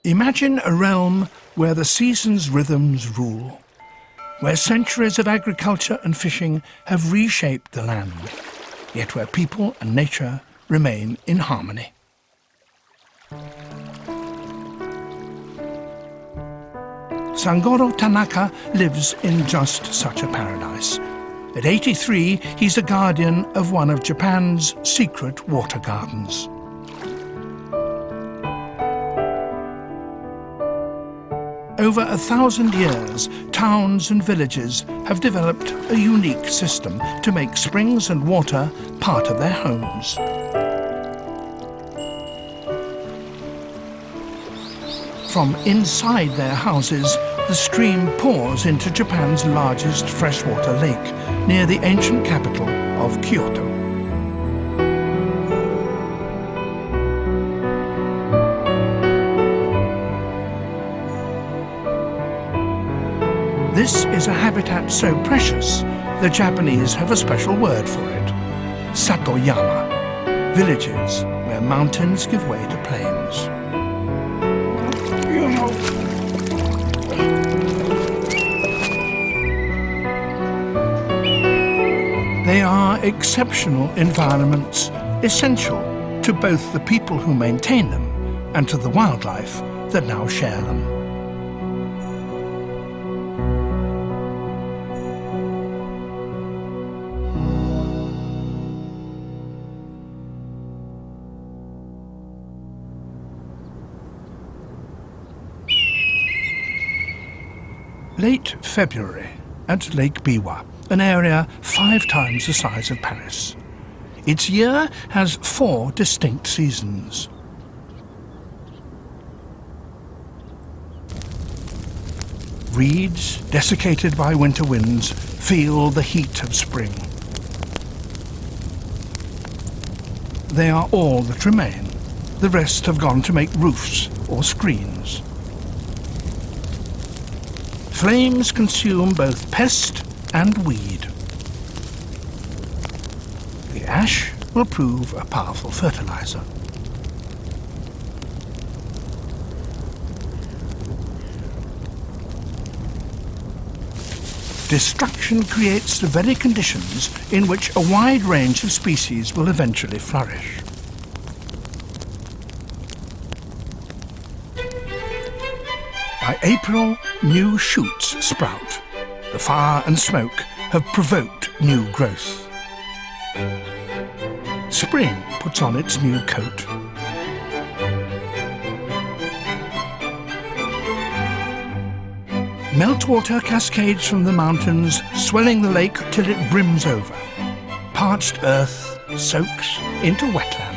Imagine a realm where the seasons' rhythms rule, where centuries of agriculture and fishing have reshaped the land, yet where people and nature remain in harmony. Sangoro Tanaka lives in just such a paradise. At 83, he's a guardian of one of Japan's secret water gardens. Over 1,000 years, towns and villages have developed a unique system to make springs and water part of their homes. From inside their houses, the stream pours into Japan's largest freshwater lake, near the ancient capital of Kyoto. This is a habitat so precious, the Japanese have a special word for it: Satoyama, villages where mountains give way to plains. They are exceptional environments, essential to both the people who maintain them and to the wildlife that now share them. Late February at Lake Biwa, an area 5 times the size of Paris. Its year has 4 distinct seasons. Reeds, desiccated by winter winds, feel the heat of spring. They are all that remain. The rest have gone to make roofs or screens. Flames consume both pest and weed. The ash will prove a powerful fertilizer. Destruction creates the very conditions in which a wide range of species will eventually flourish. By April, new shoots sprout. The fire and smoke have provoked new growth. Spring puts on its new coat. Meltwater cascades from the mountains, swelling the lake till it brims over. Parched earth soaks into wetland.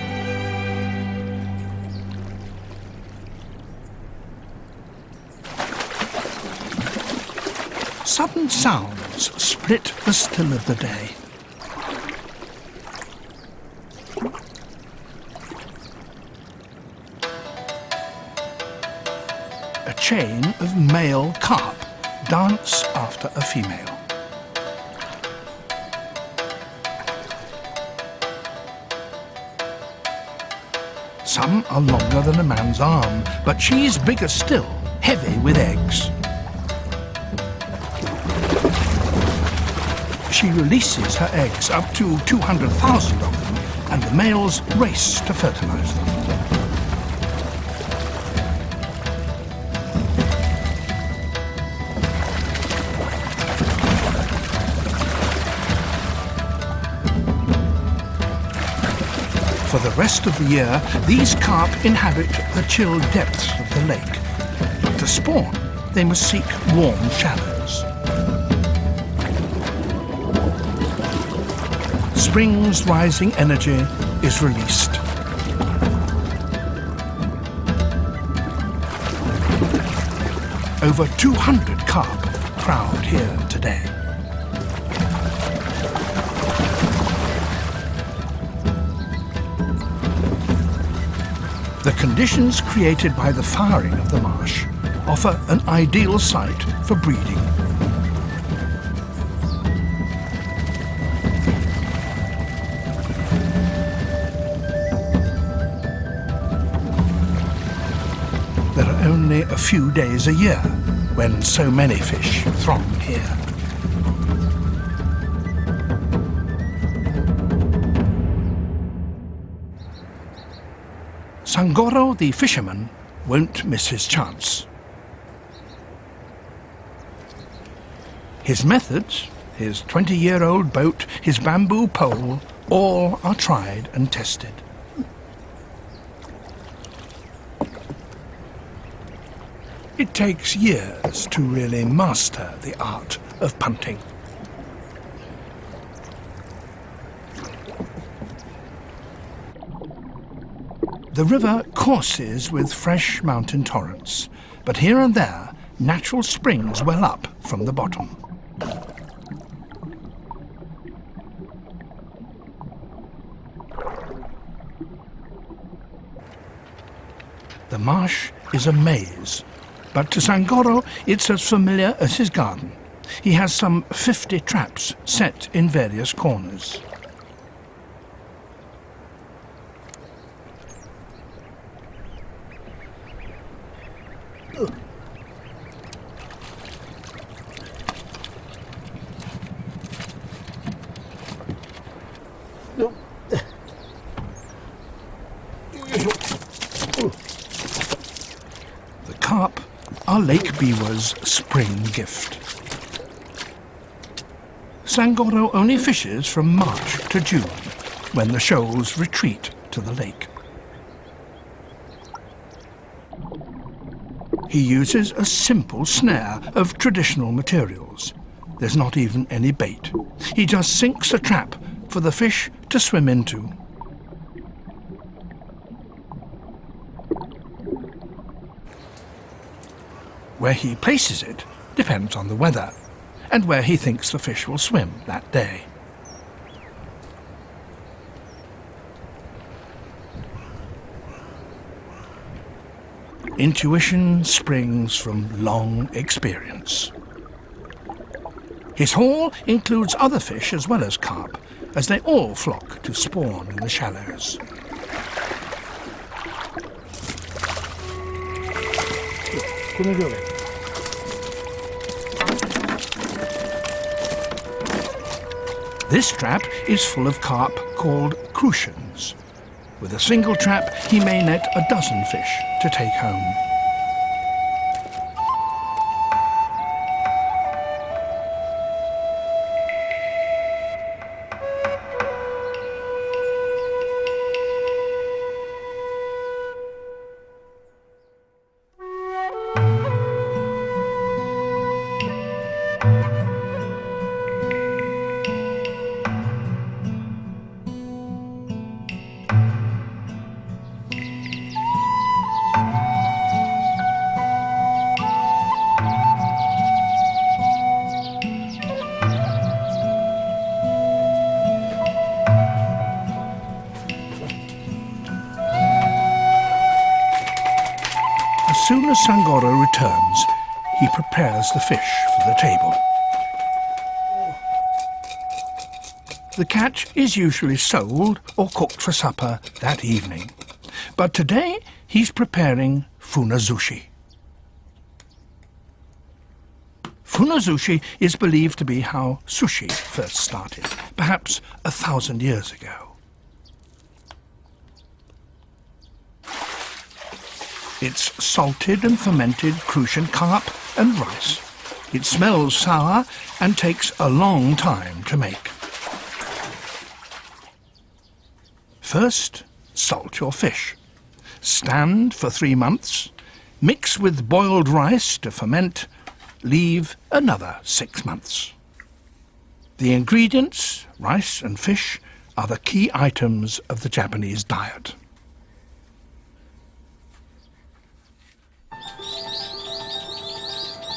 Sudden sounds split the still of the day. A chain of male carp dance after a female. Some are longer than a man's arm, but she's bigger still, heavy with eggs. She releases her eggs, up to 200,000 of them, and the males race to fertilize them. For the rest of the year, these carp inhabit the chill depths of the lake. But to spawn, they must seek warm shallows. Spring's rising energy is released. Over 200 carp crowd here today. The conditions created by the firing of the marsh offer an ideal site for breeding. There are only a few days a year, when so many fish throng here. Sangoro the fisherman won't miss his chance. His methods, his 20-year-old boat, his bamboo pole, all are tried and tested. It takes years to really master the art of punting. The river courses with fresh mountain torrents, but here and there natural springs well up from the bottom. The marsh is a maze, but to Sangoro it's as familiar as his garden. He has some 50 traps set in various corners. The carp are Lake Biwa's spring gift. Sangoro only fishes from March to June, when the shoals retreat to the lake. He uses a simple snare of traditional materials. There's not even any bait. He just sinks a trap for the fish to swim into. Where he places it depends on the weather and where he thinks the fish will swim that day. Intuition springs from long experience. His haul includes other fish as well as carp, as they all flock to spawn in the shallows. This trap is full of carp called crucians. With a single trap, he may net a dozen fish to take home. As soon as Sangoro returns, he prepares the fish for the table. The catch is usually sold or cooked for supper that evening. But today he's preparing funazushi. Funazushi is believed to be how sushi first started, perhaps 1,000 years ago. It's salted and fermented crucian carp and rice. It smells sour and takes a long time to make. First, salt your fish. Stand for 3 months. Mix with boiled rice to ferment. Leave another 6 months. The ingredients, rice and fish, are the key items of the Japanese diet.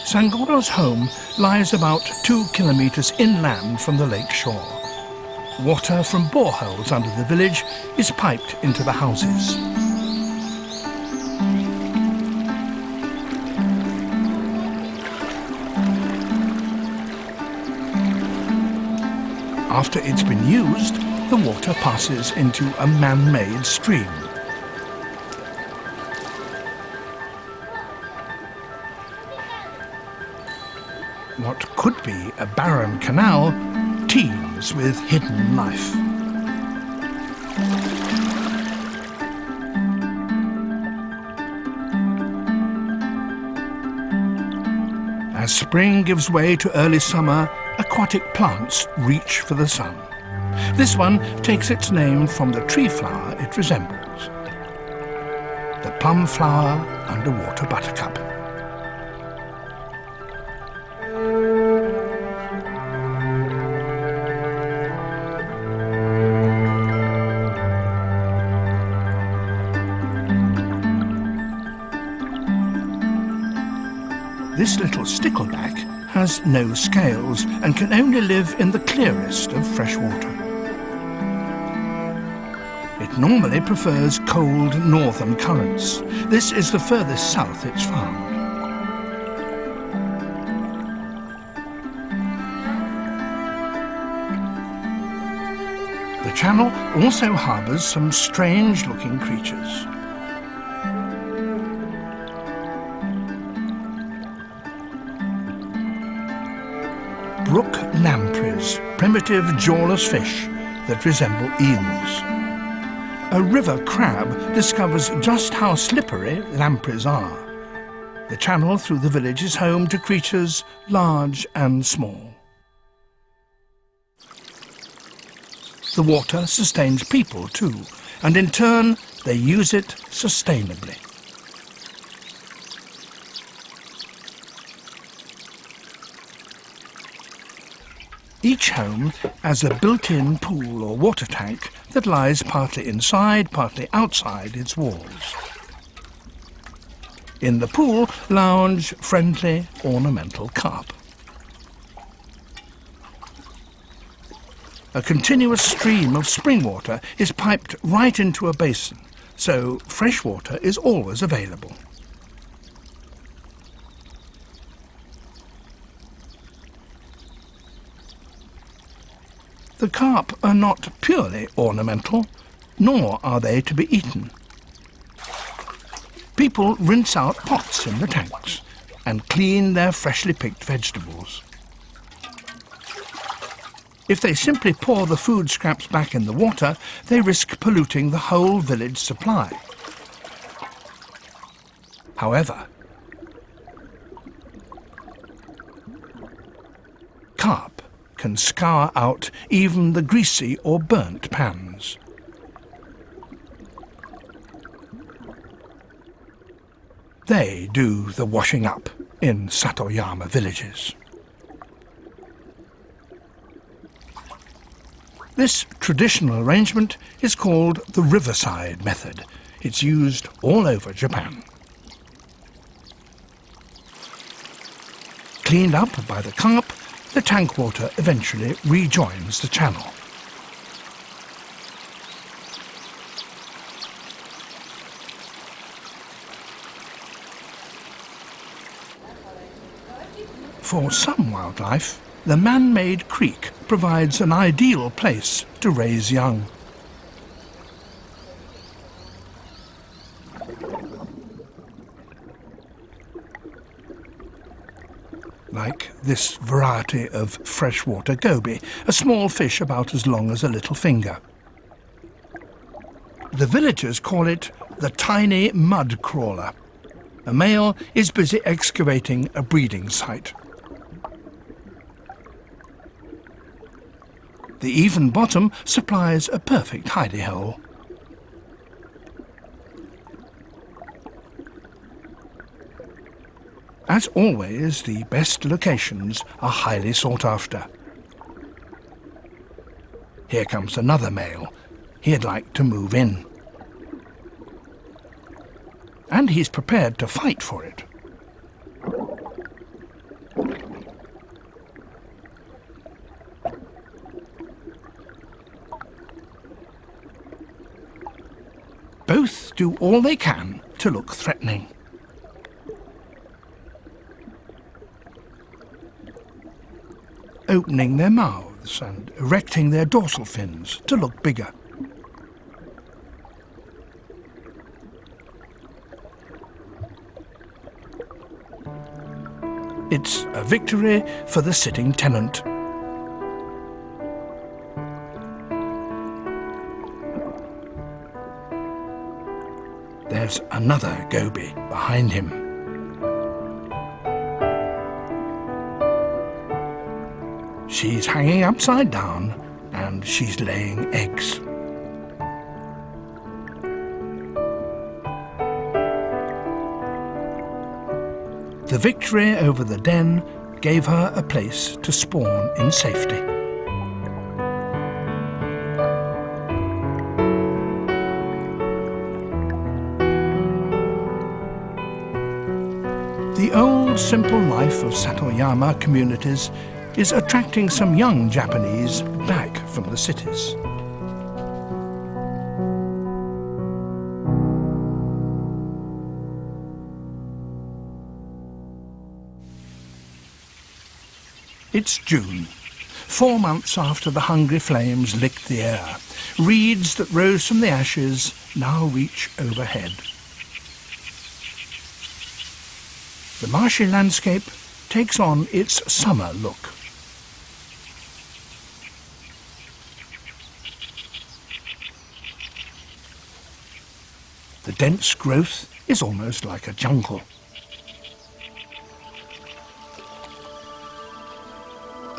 Sangoro's home lies about 2 kilometers inland from the lake shore. Water from boreholes under the village is piped into the houses. After it's been used, the water passes into a man-made stream. what could be a barren canal teems with hidden life. As spring gives way to early summer, aquatic plants reach for the sun. This one takes its name from the tree flower it resembles, the plum flower underwater buttercup. This little stickleback has no scales and can only live in the clearest of fresh water. It normally prefers cold northern currents. This is the furthest south it's found. The channel also harbours some strange-looking creatures. Brook lampreys, primitive jawless fish that resemble eels. A river crab discovers just how slippery lampreys are. The channel through the village is home to creatures large and small. The water sustains people too, and in turn they use it sustainably. Each home has a built-in pool or water tank that lies partly inside, partly outside its walls. In the pool lounge friendly, ornamental carp. A continuous stream of spring water is piped right into a basin, so fresh water is always available. The carp are not purely ornamental, nor are they to be eaten. People rinse out pots in the tanks and clean their freshly picked vegetables. If they simply pour the food scraps back in the water, they risk polluting the whole village supply. However, carp can scour out even the greasy or burnt pans. They do the washing up in Satoyama villages. This traditional arrangement is called the riverside method. It's used all over Japan. Cleaned up by the carp, the tank water eventually rejoins the channel. For some wildlife, the man-made creek provides an ideal place to raise young. Like this variety of freshwater goby, a small fish about as long as a little finger. The villagers call it the tiny mud crawler. A male is busy excavating a breeding site. The even bottom supplies a perfect hidey hole. As always, the best locations are highly sought after. Here comes another male. He'd like to move in. And he's prepared to fight for it. Both do all they can to look threatening. Opening their mouths and erecting their dorsal fins to look bigger. It's a victory for the sitting tenant. There's another goby behind him. She's hanging upside down and she's laying eggs. The victory over the den gave her a place to spawn in safety. The old, simple life of Satoyama communities is attracting some young Japanese back from the cities. It's June, 4 months after the hungry flames licked the air. Reeds that rose from the ashes now reach overhead. The marshy landscape takes on its summer look. The dense growth is almost like a jungle.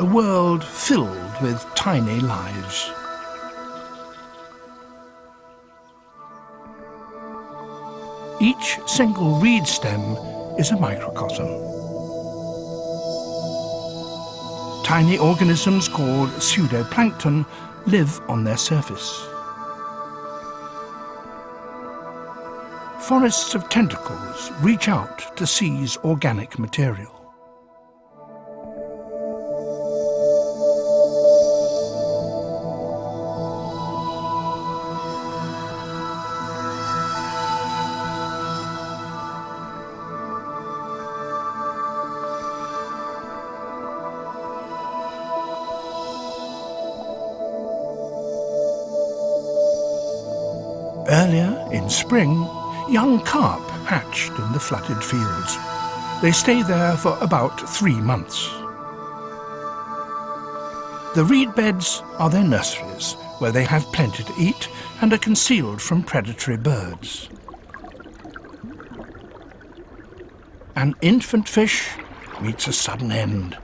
A world filled with tiny lives. Each single reed stem is a microcosm. Tiny organisms called pseudoplankton live on their surface. Forests of tentacles reach out to seize organic material. Earlier, in spring, young carp hatched in the flooded fields. They stay there for about 3 months. The reed beds are their nurseries, where they have plenty to eat and are concealed from predatory birds. An infant fish meets a sudden end.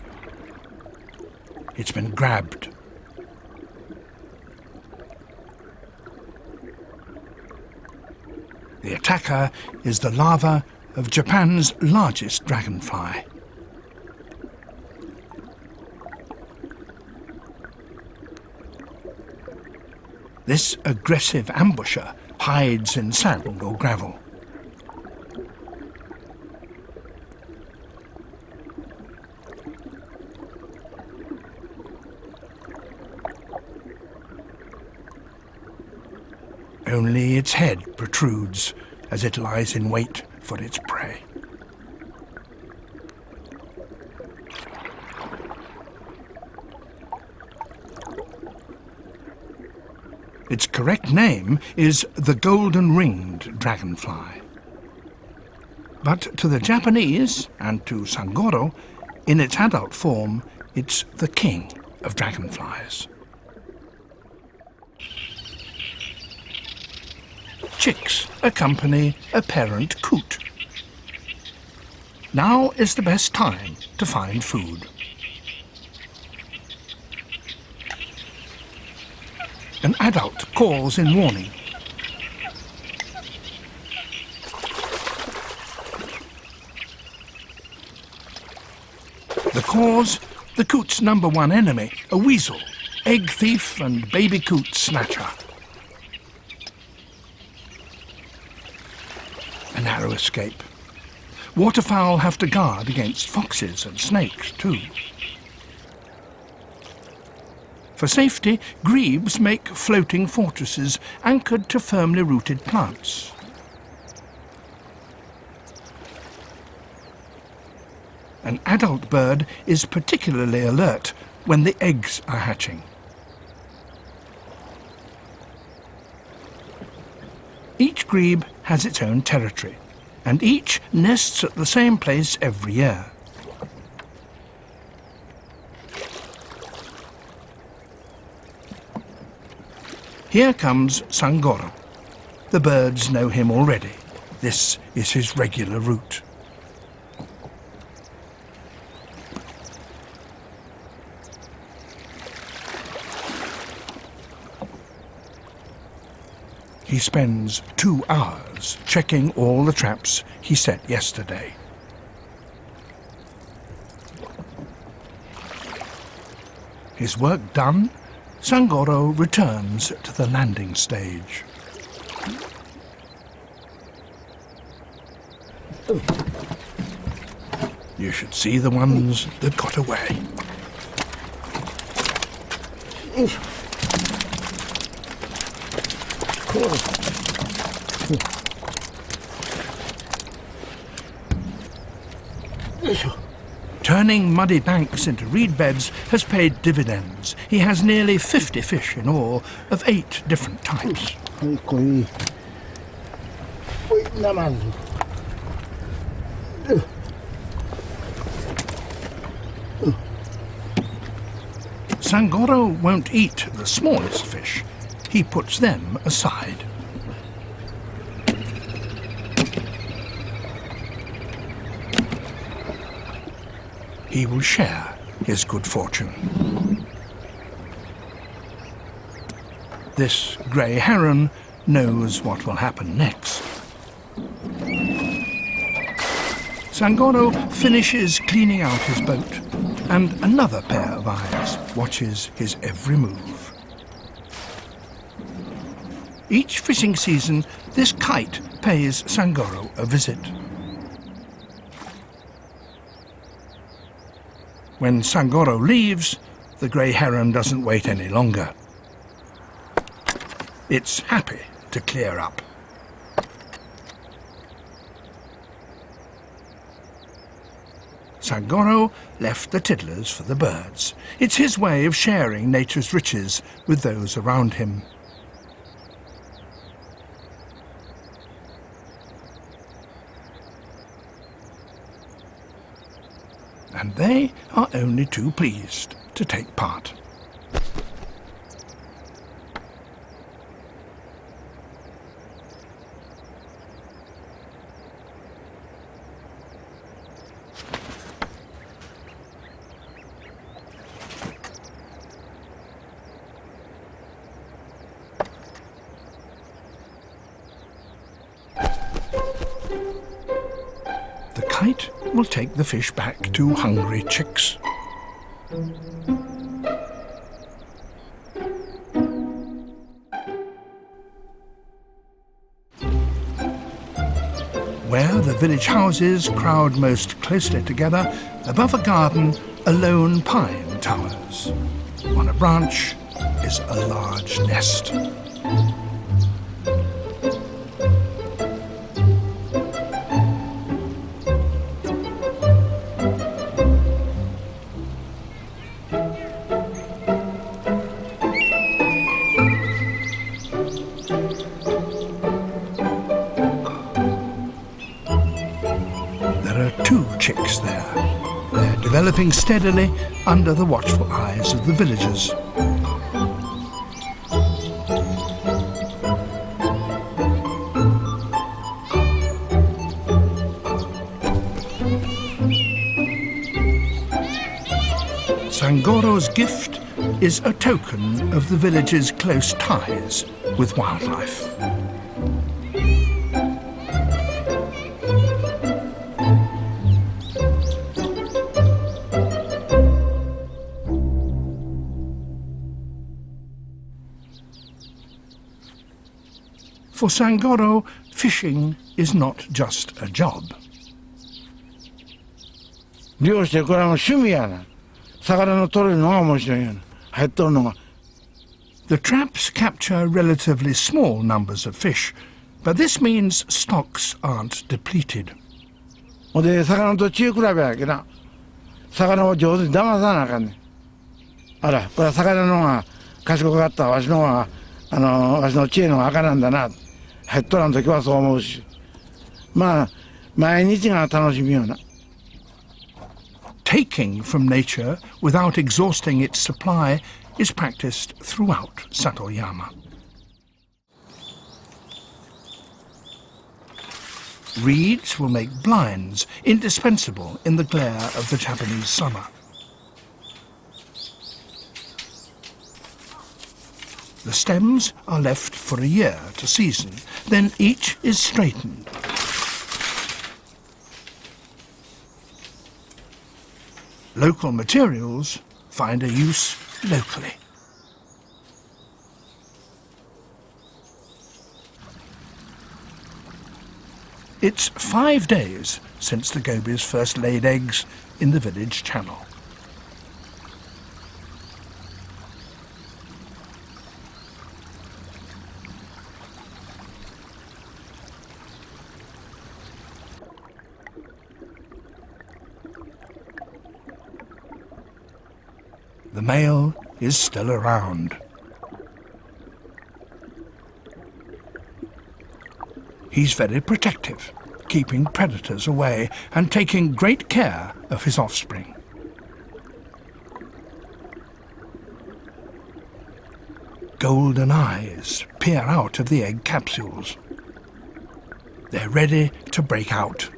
It's been grabbed. The attacker is the larva of Japan's largest dragonfly. This aggressive ambusher hides in sand or gravel. Only its head protrudes as it lies in wait for its prey. Its correct name is the golden-ringed dragonfly. But to the Japanese, and to Sangoro, in its adult form, it's the king of dragonflies. Chicks accompany a parent coot. Now is the best time to find food. An adult calls in warning. The cause? The coot's #1 enemy, a weasel, egg thief and baby coot snatcher. A narrow escape. Waterfowl have to guard against foxes and snakes too. For safety, grebes make floating fortresses anchored to firmly rooted plants. An adult bird is particularly alert when the eggs are hatching. Each grebe has its own territory, and each nests at the same place every year. Here comes Sangoro. The birds know him already. This is his regular route. He spends 2 hours checking all the traps he set yesterday. His work done, Sangoro returns to the landing stage. You should see the ones that got away. Turning muddy banks into reed beds has paid dividends. He has nearly 50 fish in all, of 8 different types. Sangoro won't eat the smallest fish. He puts them aside. He will share his good fortune. This grey heron knows what will happen next. Sangoro finishes cleaning out his boat, and another pair of eyes watches his every move. Each fishing season, this kite pays Sangoro a visit. When Sangoro leaves, the grey heron doesn't wait any longer. It's happy to clear up. Sangoro left the tiddlers for the birds. It's his way of sharing nature's riches with those around him. And they are only too pleased to take part. The kite will take the fish back to hungry chicks. Where the village houses crowd most closely together, above a garden, a lone pine towers. On a branch is a large nest. There are 2 chicks there. They're developing steadily under the watchful eyes of the villagers. Sangoro's gift is a token of the village's close ties with wildlife. For Sangoro, fishing is not just a job. 漁してこれはもう趣味やな。魚の取れるのが面白いやな。入っとるのが。The traps capture relatively small numbers of fish, but this means stocks aren't depleted. ほんで魚と知恵比べやけな。魚を上手に騙さなあかんねん。あら、これは魚の方が賢かった。わしの方がわしの知恵の方が赤なんだな。入っとらん時はそう思うし。まあ毎日が楽しみよな。Taking from nature without exhausting its supply is practiced throughout Satoyama. Reeds will make blinds, indispensable in the glare of the Japanese summer. The stems are left for a year to season, then each is straightened. Local materials find a use locally. It's 5 days since the gobies first laid eggs in the village channel. The male is still around. He's very protective, keeping predators away and taking great care of his offspring. Golden eyes peer out of the egg capsules. They're ready to break out.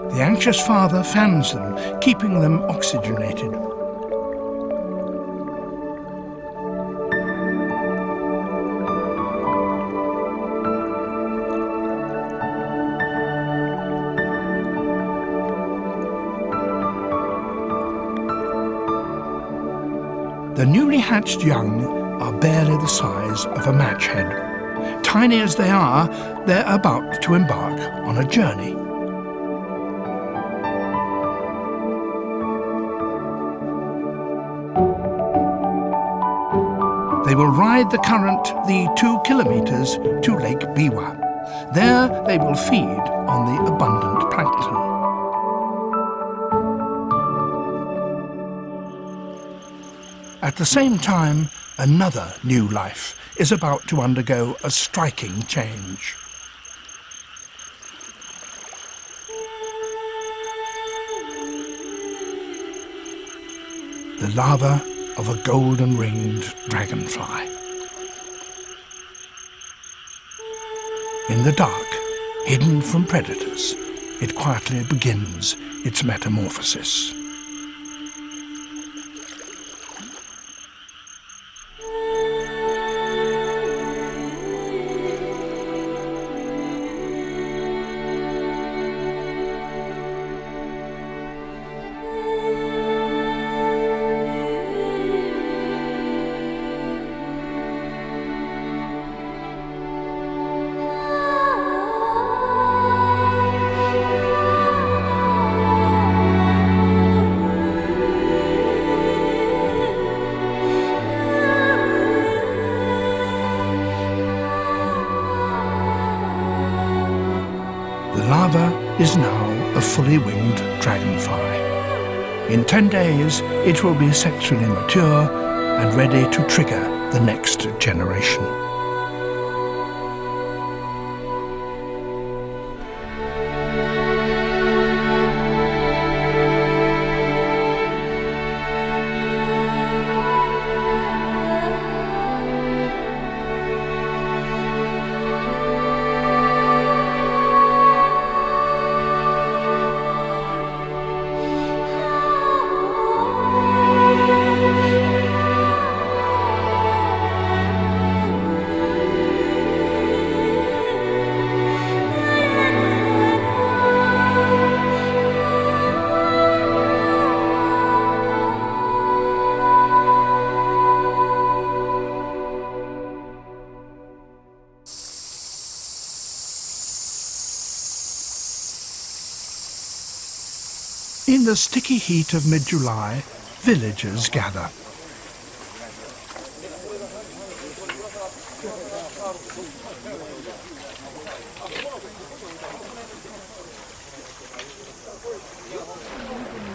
The anxious father fans them, keeping them oxygenated. The newly hatched young are barely the size of a match head. Tiny as they are, they're about to embark on a journey. They will ride the current the 2 kilometers to Lake Biwa. There they will feed on the abundant plankton. At the same time, another new life is about to undergo a striking change. The larva of a golden-ringed dragonfly. In the dark, hidden from predators, it quietly begins its metamorphosis. The larva is now a fully winged dragonfly. In 10 days, it will be sexually mature and ready to trigger the next generation. In the sticky heat of mid-July, villagers gather.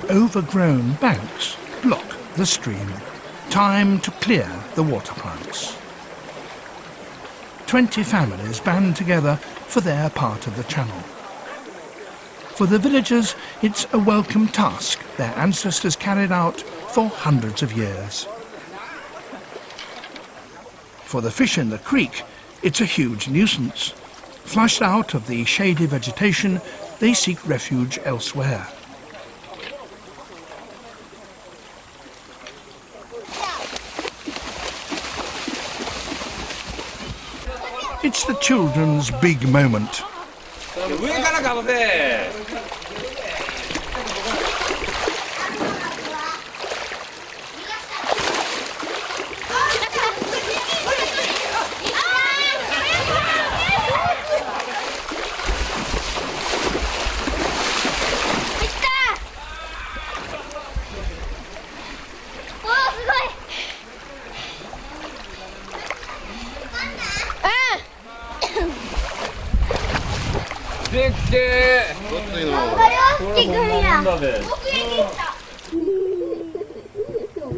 Overgrown banks block the stream. Time to clear the water plants. 20 families band together for their part of the channel. For the villagers, it's a welcome task their ancestors carried out for hundreds of years. For the fish in the creek, it's a huge nuisance. Flushed out of the shady vegetation, they seek refuge elsewhere. It's the children's big moment.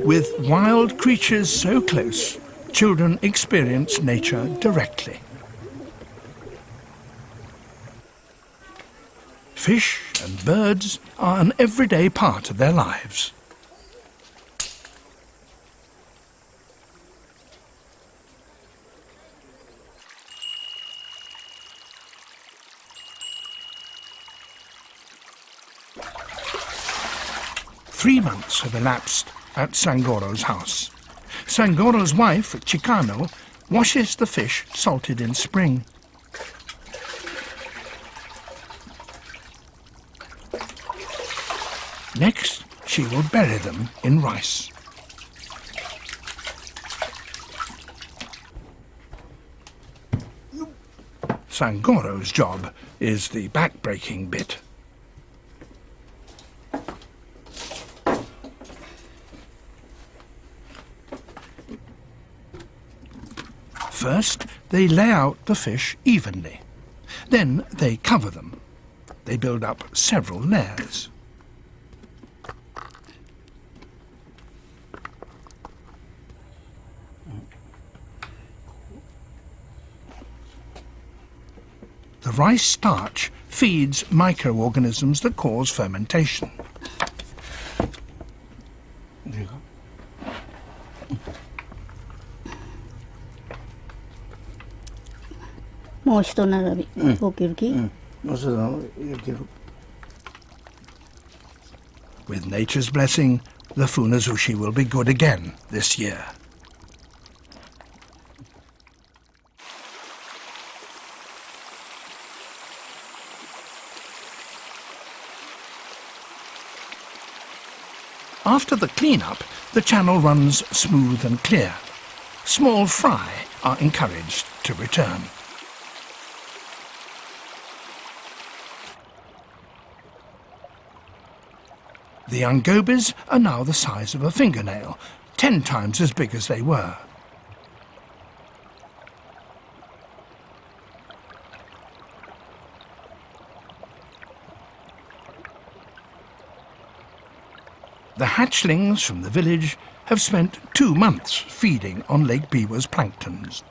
With wild creatures so close, children experience nature directly. Fish and birds are an everyday part of their lives. Three months have elapsed at Sangoro's house. Sangoro's wife, Chikano, washes the fish salted in spring. Next, she will bury them in rice. Sangoro's job is the back-breaking bit. First, they lay out the fish evenly. Then they cover them. They build up several layers. The rice starch feeds microorganisms that cause fermentation. With nature's blessing, the funazushi will be good again this year. After the clean-up, the channel runs smooth and clear. Small fry are encouraged to return. The young gobies are now the size of a fingernail, 10 times as big as they were. The hatchlings from the village have spent 2 months feeding on Lake Biwa's planktons.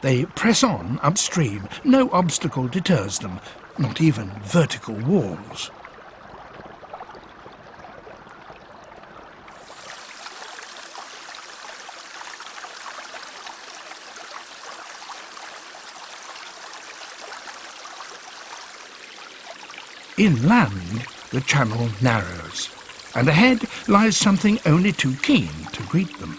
They press on upstream. No obstacle deters them, not even vertical walls. Inland, the channel narrows, and ahead lies something only too keen to greet them.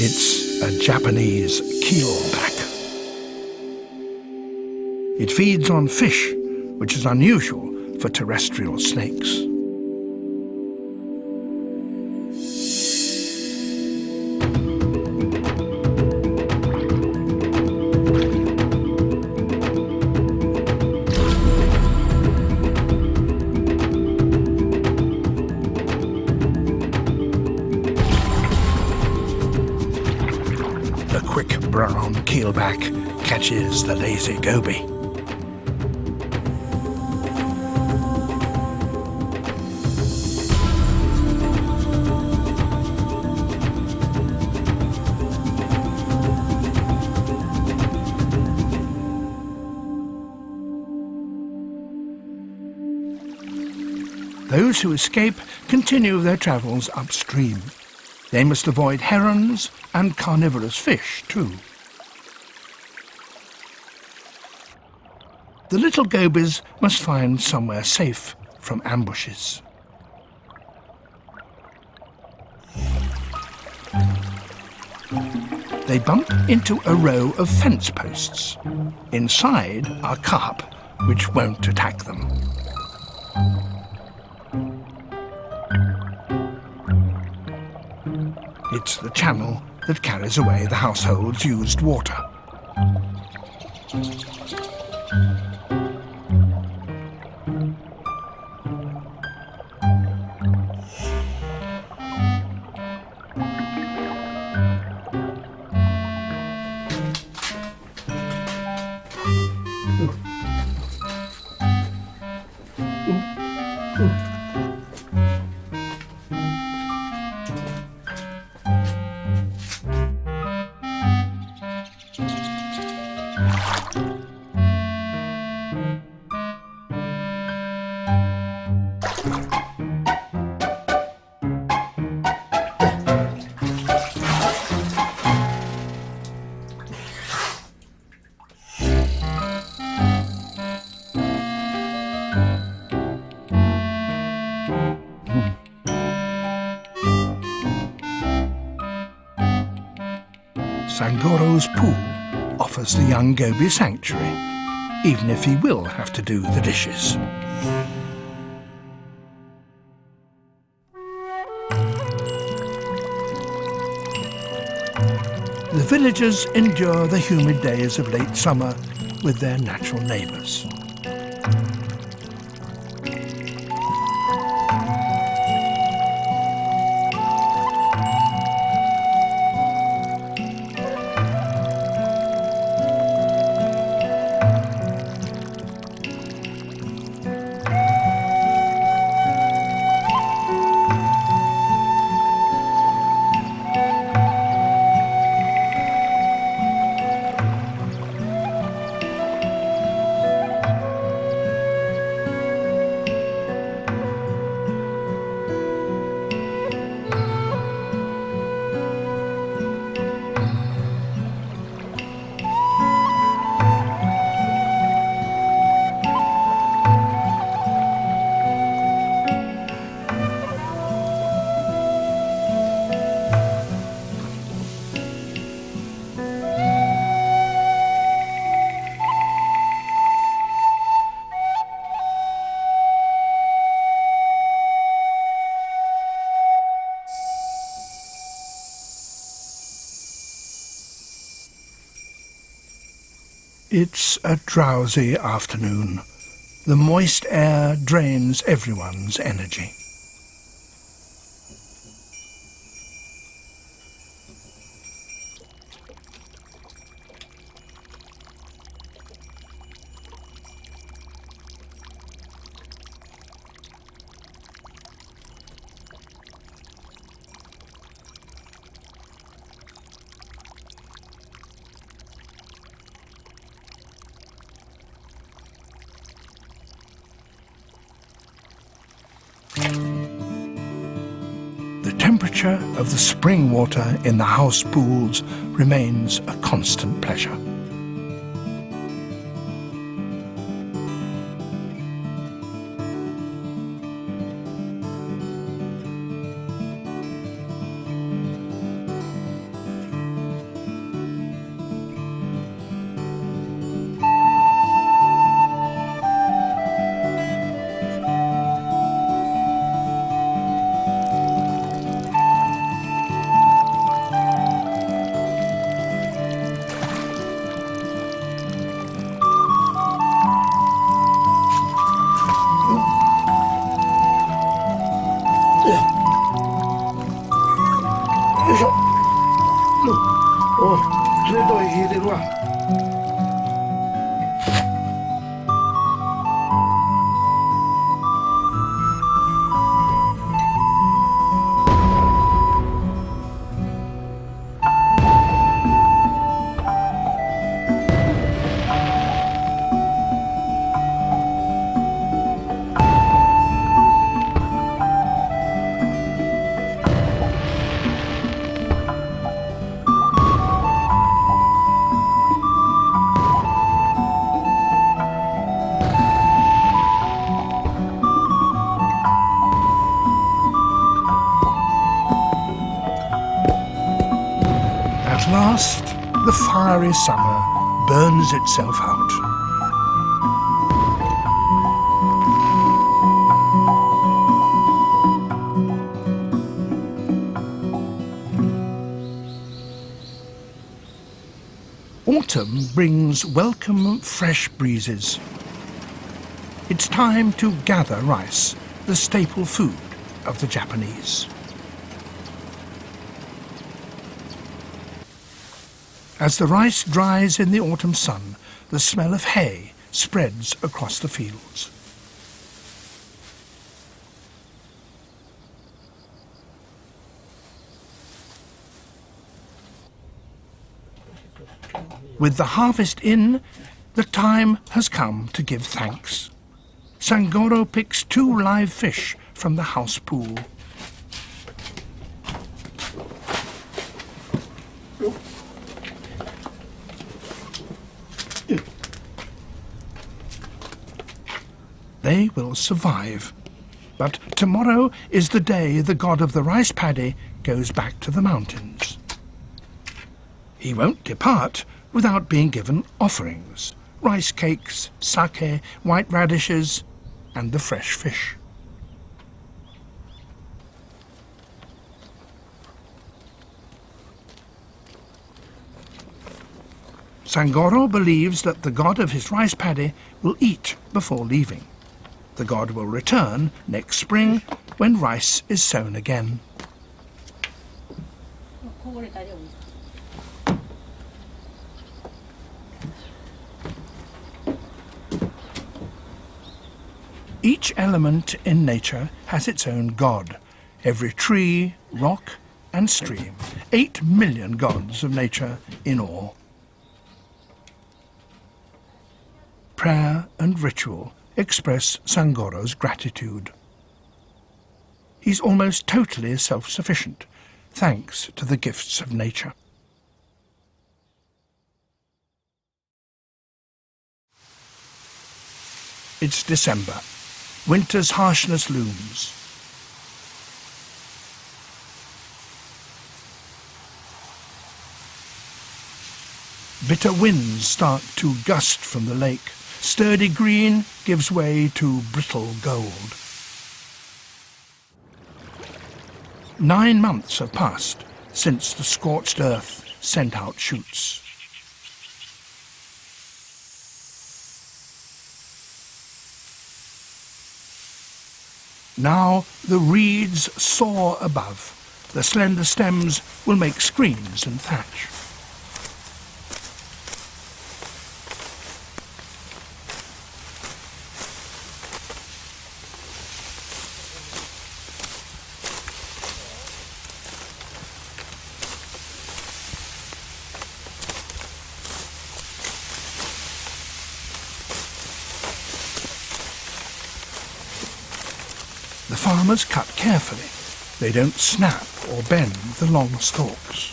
It's a Japanese keelback. It feeds on fish, which is unusual for terrestrial snakes. keelback catches the lazy goby. Those who escape continue their travels upstream. They must avoid herons and carnivorous fish too. The little gobies must find somewhere safe from ambushes. They bump into a row of fence posts. Inside are carp, which won't attack them. It's the channel that carries away the household's used water. Sangoro's pool offers the young goby sanctuary, even if he will have to do the dishes. The villagers endure the humid days of late summer with their natural neighbours. It's a drowsy afternoon. The moist air drains everyone's energy. The temperature of the spring water in the house pools remains a constant pleasure. the fiery summer burns itself out. Autumn brings welcome fresh breezes. It's time to gather rice, the staple food of the Japanese. As the rice dries in the autumn sun, the smell of hay spreads across the fields. With the harvest in, the time has come to give thanks. Sangoro picks 2 live fish from the house pool. They will survive. But tomorrow is the day the god of the rice paddy goes back to the mountains. He won't depart without being given offerings: rice cakes, sake, white radishes, and the fresh fish. Sangoro believes that the god of his rice paddy will eat before leaving. The god will return next spring when rice is sown again. Each element in nature has its own god. Every tree, rock, and stream. 8 million gods of nature in all. Prayer and ritual express Sangoro's gratitude. He's almost totally self-sufficient, thanks to the gifts of nature. It's December. Winter's harshness looms. Bitter winds start to gust from the lake. Sturdy green gives way to brittle gold. 9 months have passed since the scorched earth sent out shoots. Now the reeds soar above. The slender stems will make screens and thatch. The farmers cut carefully. They don't snap or bend the long stalks.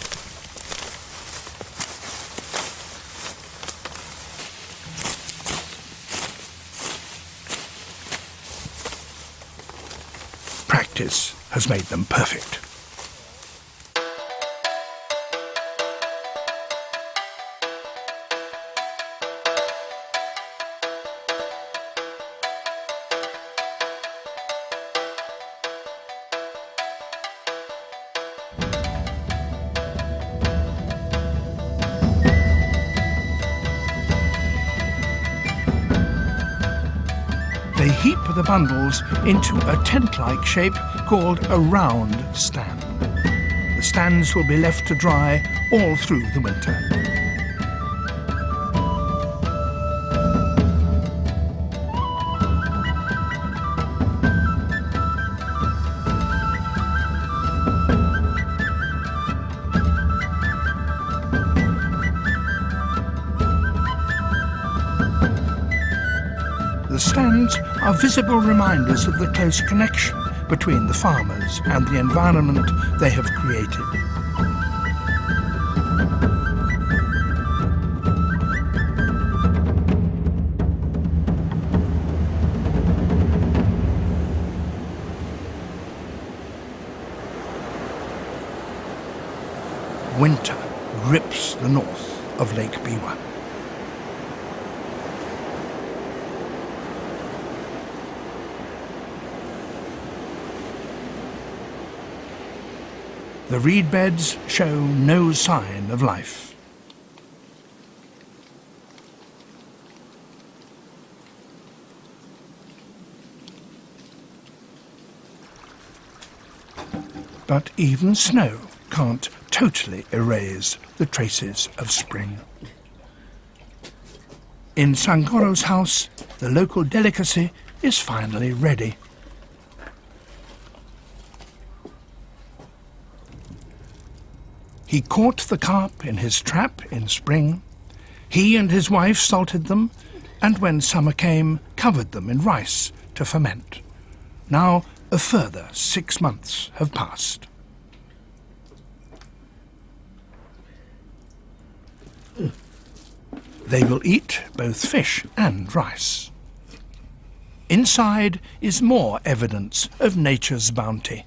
Practice has made them perfect. They heap the bundles into a tent-like shape called a round stand. The stands will be left to dry all through the winter. The stands are visible reminders of the close connection between the farmers and the environment they have created. Winter grips the north. of Lake Biwa. The reed beds show no sign of life. But even snow can't totally erase the traces of spring. In Sangoro's house, the local delicacy is finally ready. He caught the carp in his trap in spring. He and his wife salted them, and when summer came, covered them in rice to ferment. Now a further 6 months have passed. They will eat both fish and rice. Inside is more evidence of nature's bounty.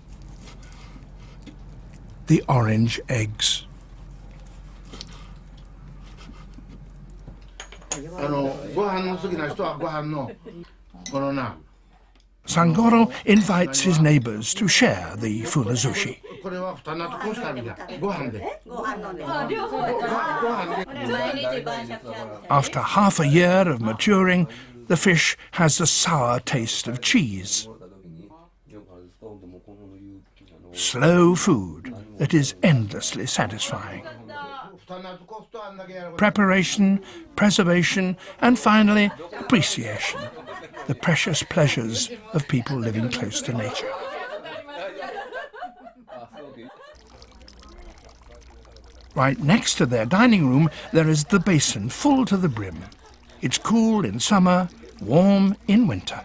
The orange eggs. Sangoro invites his neighbors to share the funazushi. After half a year of maturing, the fish has the sour taste of cheese. Slow food that is endlessly satisfying. Preparation, preservation, and finally, appreciation. The precious pleasures of people living close to nature. Right next to their dining room, there is the basin full to the brim. It's cool in summer, warm in winter.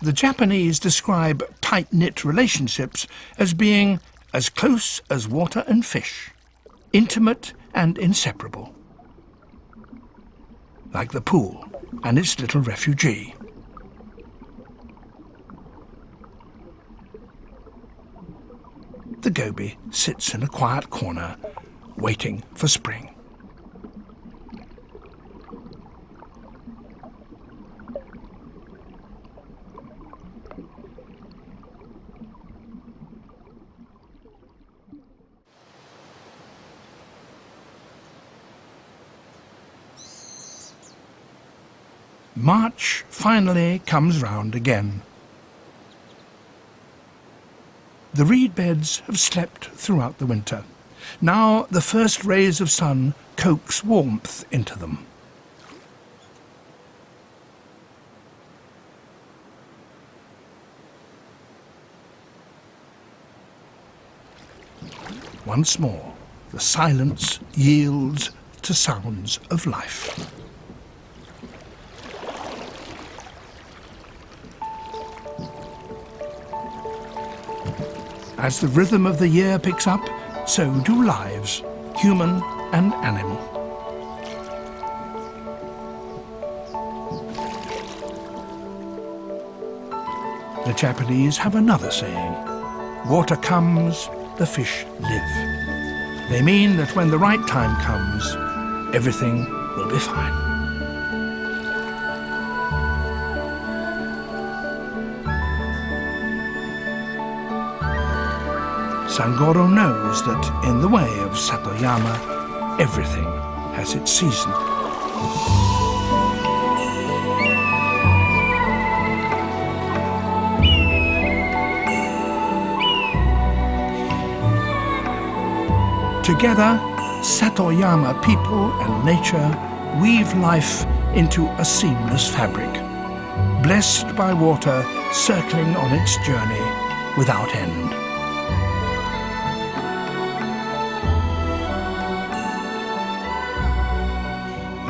The Japanese describe tight-knit relationships as being as close as water and fish, intimate and inseparable. Like the pool and its little refugee. The goby sits in a quiet corner, waiting for spring. March finally comes round again. The reed beds have slept throughout the winter. Now the first rays of sun coax warmth into them. Once more, the silence yields to sounds of life. As the rhythm of the year picks up, so do lives, human and animal. The Japanese have another saying: water comes, the fish live. They mean that when the right time comes, everything will be fine. Sangoro knows that in the way of Satoyama, everything has its season. Together, Satoyama people and nature weave life into a seamless fabric, blessed by water circling on its journey without end.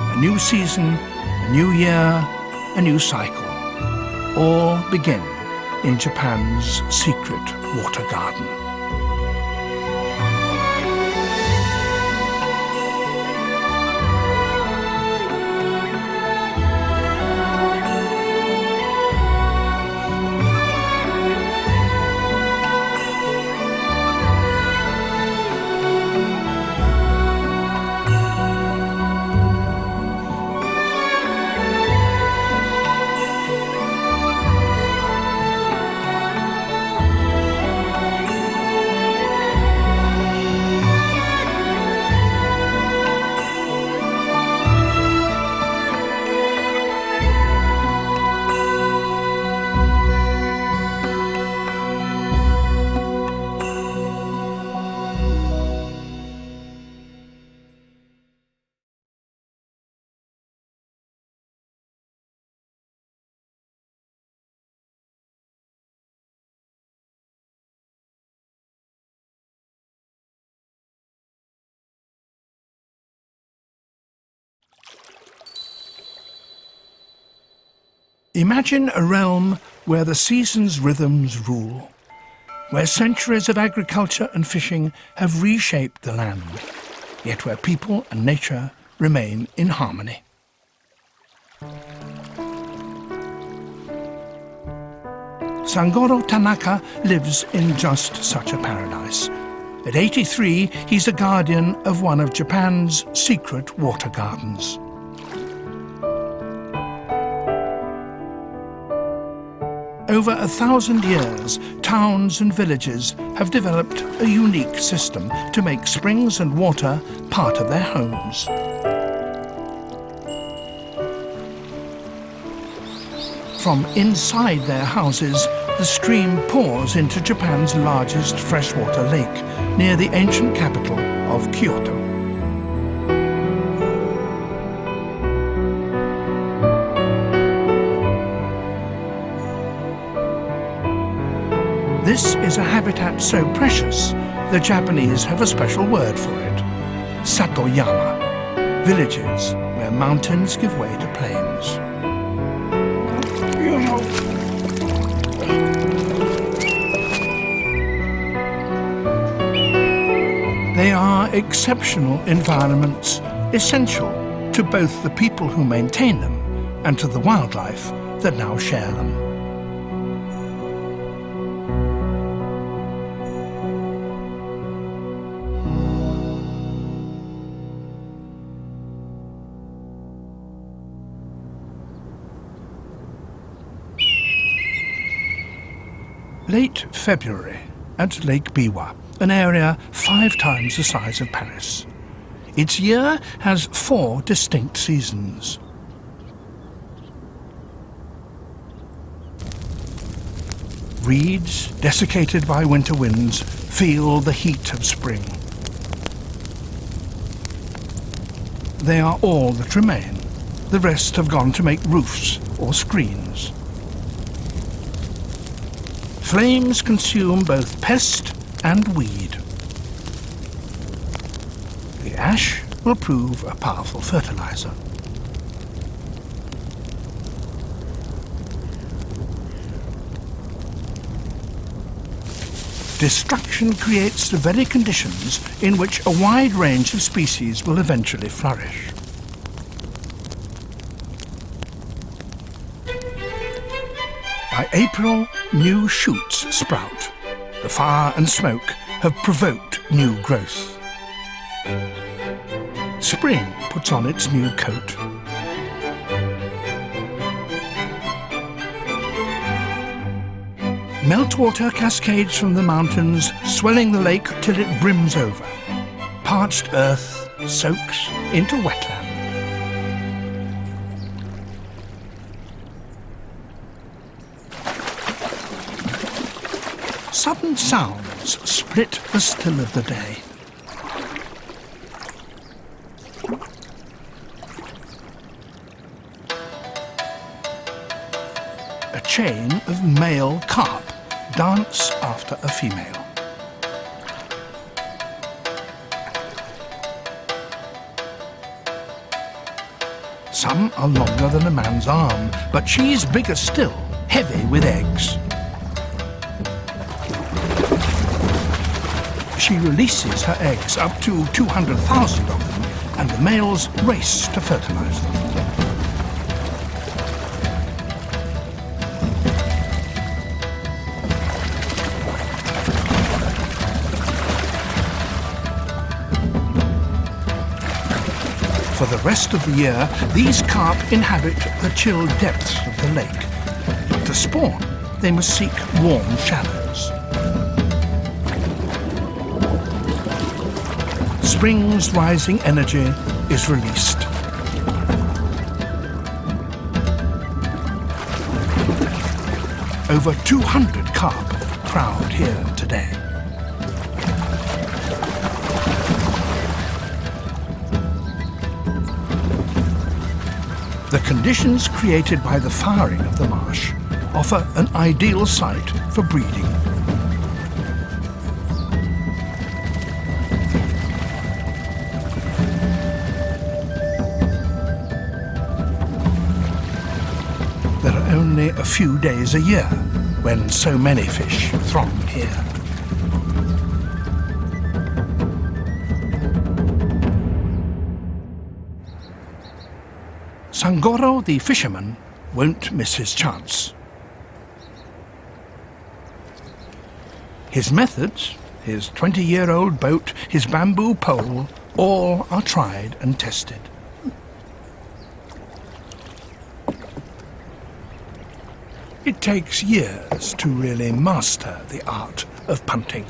A new season, a new year, a new cycle. All begin in Japan's secret water garden. Imagine a realm where the seasons' rhythms rule, where centuries of agriculture and fishing have reshaped the land, yet where people and nature remain in harmony. Sangoro Tanaka lives in just such a paradise. At 83, he's a guardian of one of Japan's secret water gardens. Over 1,000 years, towns and villages have developed a unique system to make springs and water part of their homes. From inside their houses, the stream pours into Japan's largest freshwater lake, near the ancient capital of Kyoto. This is a habitat so precious, the Japanese have a special word for it: Satoyama, villages where mountains give way to plains. They are exceptional environments, essential to both the people who maintain them and to the wildlife that now share them. Late February at Lake Biwa, an area 5 times the size of Paris. Its year has 4 distinct seasons. Reeds, desiccated by winter winds, feel the heat of spring. They are all that remain. The rest have gone to make roofs or screens. Flames consume both pest and weed. The ash will prove a powerful fertilizer. Destruction creates the very conditions in which a wide range of species will eventually flourish. By April, new shoots sprout. The fire and smoke have provoked new growth. Spring puts on its new coat. Meltwater cascades from the mountains, swelling the lake till it brims over. Parched earth soaks into wetland. Sudden sounds split the still of the day. A chain of male carp dance after a female. Some are longer than a man's arm, but she's bigger still, heavy with eggs. She releases her eggs, up to 200,000 of them, and the males race to fertilize them. For the rest of the year, these carp inhabit the chill depths of the lake. But to spawn, they must seek warm shallows. Spring's rising energy is released. Over 200 carp crowd here today. The conditions created by the firing of the marsh offer an ideal site for breeding. There are only only a few days a year, when so many fish throng here. Sangoro the fisherman won't miss his chance. His methods, his 20-year-old boat, his bamboo pole, all are tried and tested. It takes years to really master the art of punting.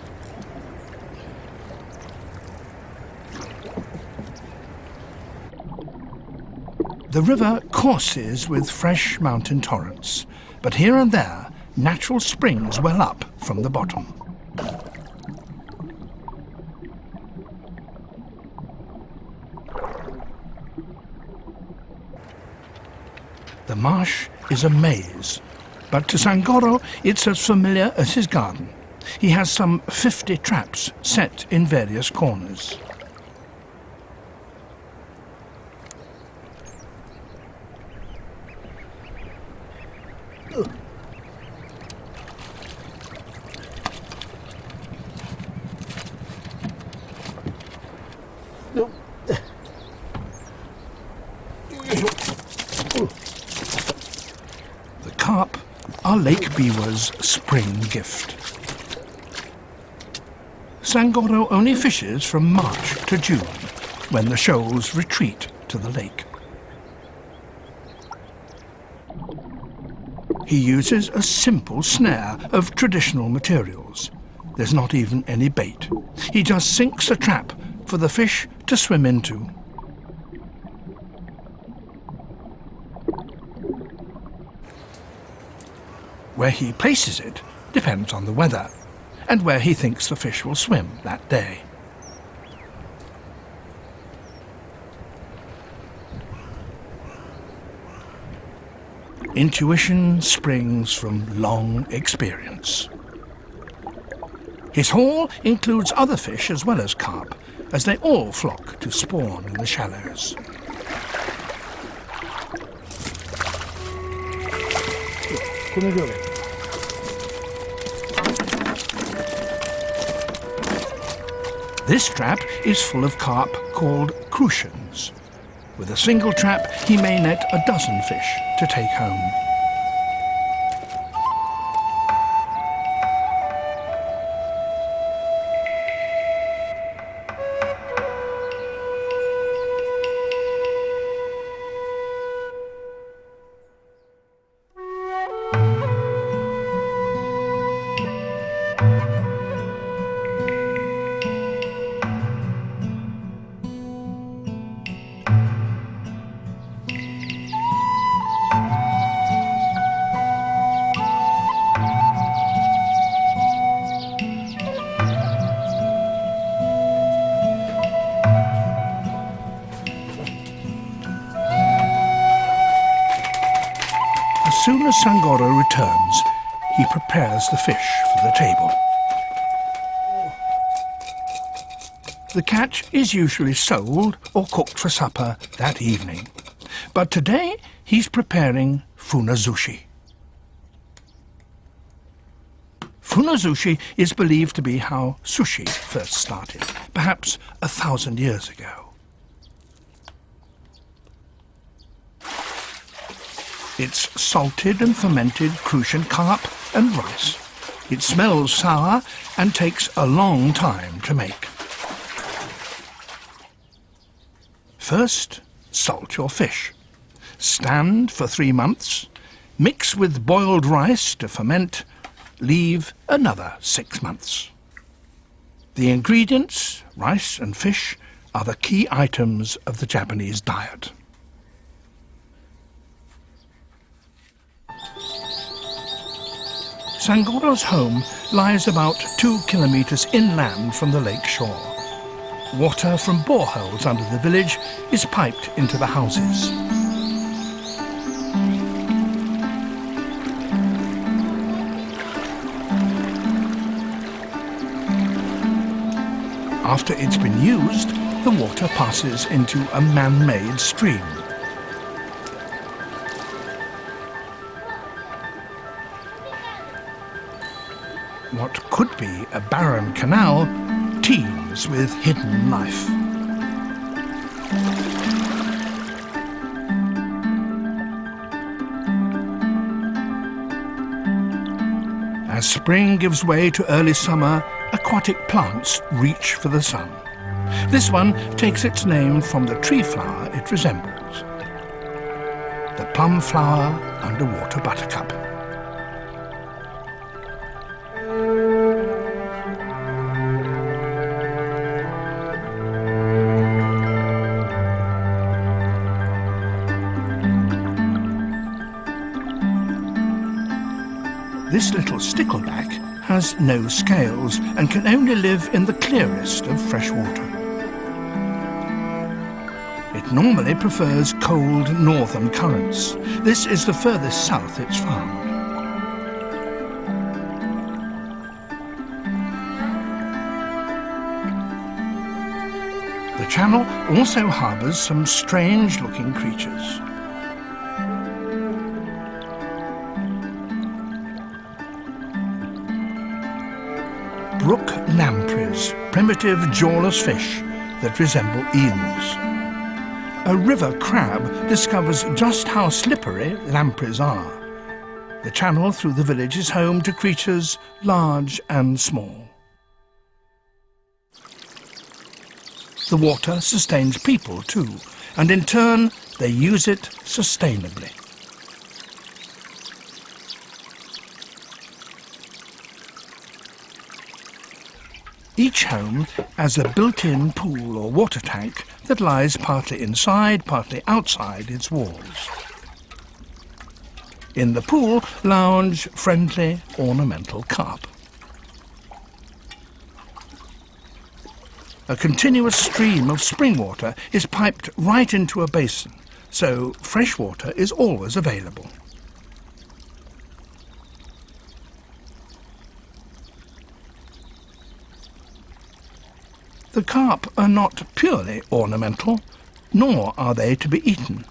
The river courses with fresh mountain torrents, but here and there natural springs well up from the bottom. The marsh is a maze, but to Sangoro it's as familiar as his garden. He has some 50 traps set in various corners. The carp are Lake Biwa's spring gift. Sangoro only fishes from March to June, when the shoals retreat to the lake. He uses a simple snare of traditional materials. There's not even any bait. He just sinks a trap for the fish to swim into. Where he places it depends on the weather and where he thinks the fish will swim that day. Intuition springs from long experience. His haul includes other fish as well as carp, as they all flock to spawn in the shallows. This trap is full of carp called crucians. With a single trap, he may net a dozen fish to take home. As soon as Sangoro returns, he prepares the fish for the table. The catch is usually sold or cooked for supper that evening. But today he's preparing funazushi. Funazushi is believed to be how sushi first started, perhaps 1,000 years ago. It's salted and fermented crucian carp and rice. It smells sour and takes a long time to make. First, salt your fish. Stand for 3 months. Mix with boiled rice to ferment. Leave another 6 months. The ingredients, rice and fish, are the key items of the Japanese diet. Sangoro's home lies about 2 kilometers inland from the lake shore. Water from boreholes under the village is piped into the houses. After it's been used, the water passes into a man-made stream. what could be a barren canal teems with hidden life. As spring gives way to early summer, aquatic plants reach for the sun. This one takes its name from the tree flower it resembles, the plum flower underwater buttercup. This little stickleback has no scales and can only live in the clearest of fresh water. It normally prefers cold northern currents. This is the furthest south it's found. The channel also harbours some strange-looking creatures. Brook lampreys, primitive jawless fish that resemble eels. A river crab discovers just how slippery lampreys are. The channel through the village is home to creatures large and small. The water sustains people too, and in turn they use it sustainably. Each home has a built-in pool or water tank that lies partly inside, partly outside its walls. In the pool lounge friendly, ornamental carp. A continuous stream of spring water is piped right into a basin, so fresh water is always available. The carp are not purely ornamental, nor are they to be eaten.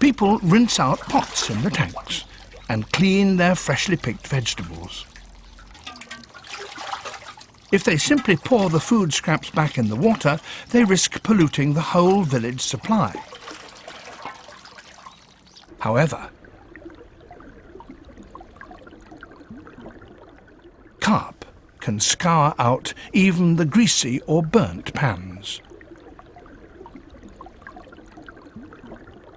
People rinse out pots in the tanks and clean their freshly picked vegetables. If they simply pour the food scraps back in the water, they risk polluting the whole village supply. However, carp can scour out even the greasy or burnt pans.